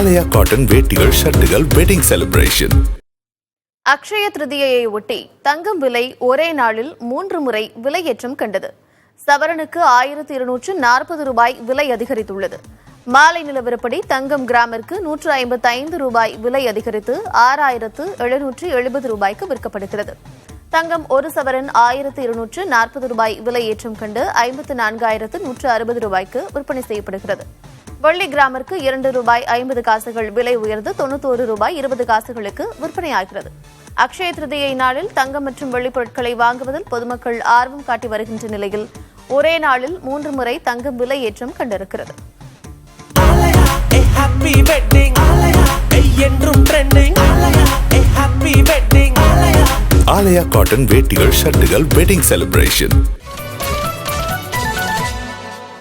ஆலயா cotton வேட்டிகள் ஷர்ட்டுகள் wedding celebration. Akshaya திருதியையை ஒட்டி தங்கம் விலை ஒரே நாளில் 3 முறை விலையேற்றம் கண்டது. சவரனுக்கு 1240 ரூபாய் விலை அதிகரித்துள்ளது. மாலை நிலவரப்படி தங்கம் கிராமிற்கு 155 ரூபாய் விலை அதிகரித்து 6770 ரூபாய்க்கு விற்கப்படுகிறது. தங்கம் ஒரு சவரன் 1240 ரூபாய் விலை ஏற்றம் கண்டு 54,160 ரூபாய்க்கு விற்பனை செய்யப்படுகிறது. வெள்ளி கிராமிற்கு 2 ரூபாய் 50 காசுகள் விலை உயர்ந்து 91 ரூபாய் 20 காசுகளுக்கு விற்பனையாகிறது. அக்ஷய திருதியை நாளில் தங்கம் மற்றும் வெள்ளி பொருட்களை வாங்குவதில் பொதுமக்கள் ஆர்வம் காட்டி வருகின்ற நிலையில் ஒரே நாளில் 3 முறை தங்கம் விலை ஏற்றம் கண்டிருக்கிறது. ஆலயா காட்டன் வேட்டிகள் ஷர்ட்டுகள் வெட்டிங் செலிப்ரேஷன்.